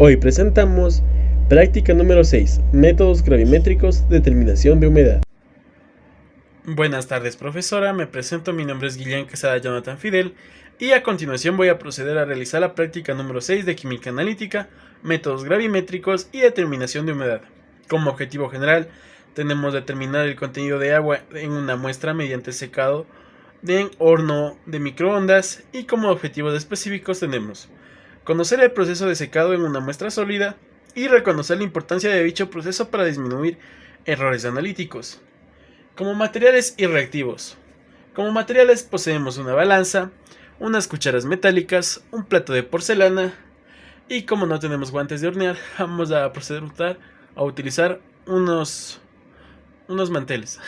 Hoy presentamos práctica número 6, métodos gravimétricos, determinación de humedad. Buenas tardes, profesora, me presento, mi nombre es Guillén Quesada Jonathan Fidel y a continuación voy a proceder a realizar la práctica número 6 de química analítica, métodos gravimétricos y determinación de humedad. Como objetivo general tenemos determinar el contenido de agua en una muestra mediante secado en horno de microondas y como objetivos específicos tenemos conocer el proceso de secado en una muestra sólida y reconocer la importancia de dicho proceso para disminuir errores analíticos. Como materiales y reactivos. Como materiales poseemos una balanza, unas cucharas metálicas, un plato de porcelana y como no tenemos guantes de hornear, vamos a proceder a utilizar unos manteles.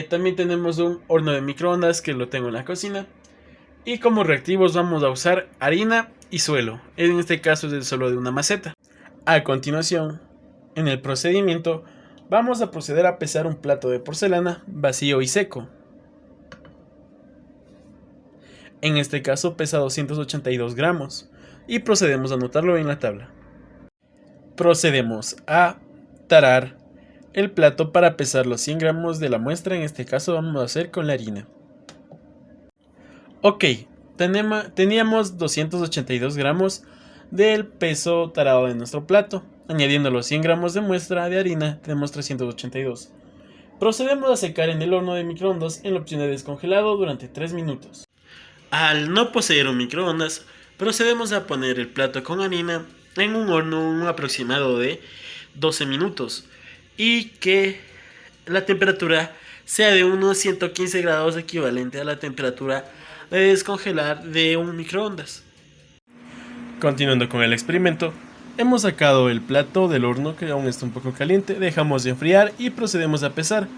También tenemos un horno de microondas que lo tengo en la cocina. Y como reactivos vamos a usar harina y suelo. En este caso es el suelo de una maceta. A continuación, en el procedimiento, vamos a proceder a pesar un plato de porcelana vacío y seco. En este caso pesa 282 gramos y procedemos a anotarlo en la tabla. Procedemos a tarar el plato para pesar los 100 gramos de la muestra. En este caso vamos a hacer con la harina. Ok, teníamos 282 gramos del peso tarado de nuestro plato. Añadiendo los 100 gramos de muestra de harina, tenemos 382. Procedemos a secar en el horno de microondas en la opción de descongelado durante 3 minutos. Al no poseer un microondas, procedemos a poner el plato con harina en un horno un aproximado de 12 minutos y que la temperatura sea de unos 115 grados, equivalente a la temperatura de descongelar de un microondas. Continuando con el experimento, hemos sacado el plato del horno que aún está un poco caliente, dejamos de enfriar y procedemos a pesar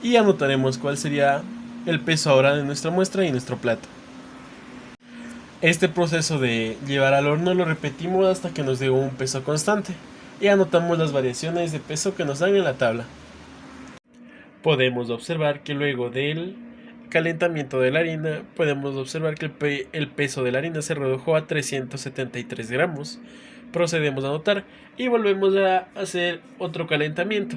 y anotaremos cuál sería el peso ahora de nuestra muestra y nuestro plato. Este proceso de llevar al horno lo repetimos hasta que nos dé un peso constante y anotamos las variaciones de peso que nos dan en la tabla. Podemos observar que luego del calentamiento de la harina, podemos observar que el peso de la harina se redujo a 373 gramos. Procedemos a anotar y volvemos a hacer otro calentamiento.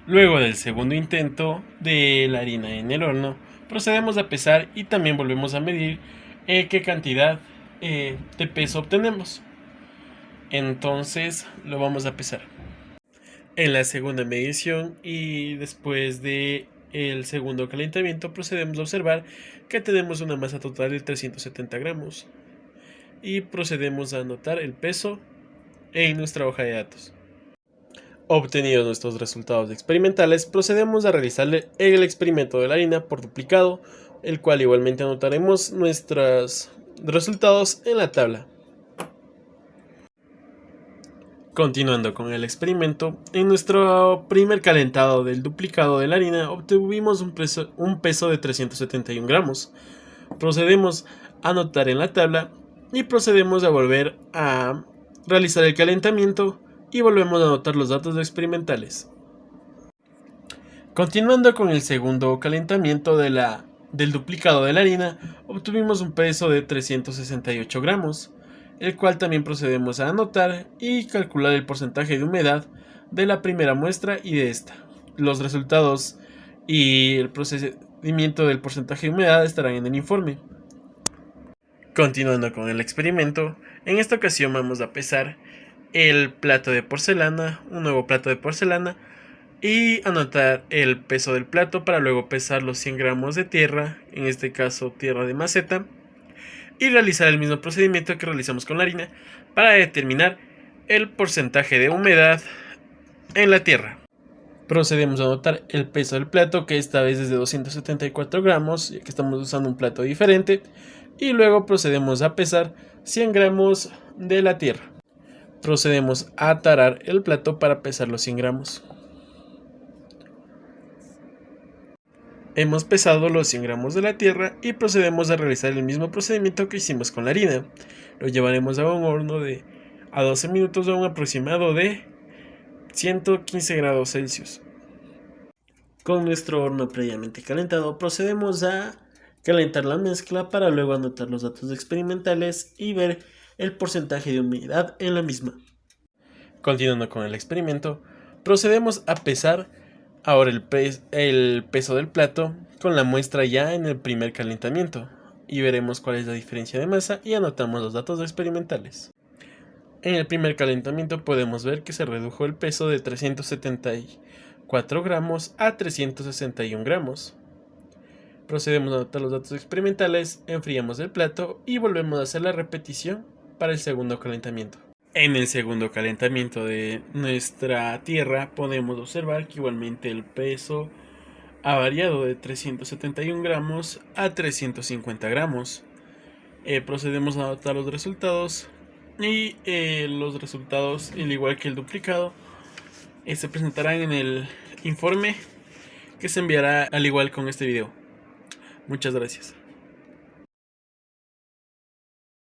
Luego del segundo intento de la harina en el horno, procedemos a pesar y también volvemos a medir qué cantidad de peso obtenemos. Entonces lo vamos a pesar. En la segunda medición y después de el segundo calentamiento procedemos a observar que tenemos una masa total de 370 gramos y procedemos a anotar el peso en nuestra hoja de datos. Obtenidos nuestros resultados experimentales, procedemos a realizar el experimento de la harina por duplicado, el cual igualmente anotaremos nuestros resultados en la tabla. Continuando con el experimento, en nuestro primer calentado del duplicado de la harina obtuvimos un peso de 371 gramos. Procedemos a anotar en la tabla y procedemos a volver a realizar el calentamiento y volvemos a anotar los datos experimentales. Continuando con el segundo calentamiento del duplicado de la harina, obtuvimos un peso de 368 gramos. El cual también procedemos a anotar y calcular el porcentaje de humedad de la primera muestra y de esta. Los resultados y el procedimiento del porcentaje de humedad estarán en el informe. Continuando con el experimento, en esta ocasión vamos a pesar el plato de porcelana, un nuevo plato de porcelana, y anotar el peso del plato para luego pesar los 100 gramos de tierra, en este caso tierra de maceta, y realizar el mismo procedimiento que realizamos con la harina para determinar el porcentaje de humedad en la tierra. Procedemos a anotar el peso del plato, que esta vez es de 274 gramos, ya que estamos usando un plato diferente, y luego procedemos a pesar 100 gramos de la tierra. Procedemos a tarar el plato para pesar los 100 gramos. Hemos pesado los 100 gramos de la tierra y procedemos a realizar el mismo procedimiento que hicimos con la harina. Lo llevaremos a un horno a 12 minutos a un aproximado de 115 grados Celsius. Con nuestro horno previamente calentado procedemos a calentar la mezcla para luego anotar los datos experimentales y ver el porcentaje de humedad en la misma. Continuando con el experimento, procedemos a pesar ahora el peso del plato con la muestra ya en el primer calentamiento y veremos cuál es la diferencia de masa y anotamos los datos experimentales. En el primer calentamiento podemos ver que se redujo el peso de 374 gramos a 361 gramos. Procedemos a anotar los datos experimentales, enfriamos el plato y volvemos a hacer la repetición para el segundo calentamiento. En el segundo calentamiento de nuestra tierra podemos observar que igualmente el peso ha variado de 371 gramos a 350 gramos. Procedemos a anotar los resultados y los resultados, al igual que el duplicado, se presentarán en el informe que se enviará al igual con este video. Muchas gracias.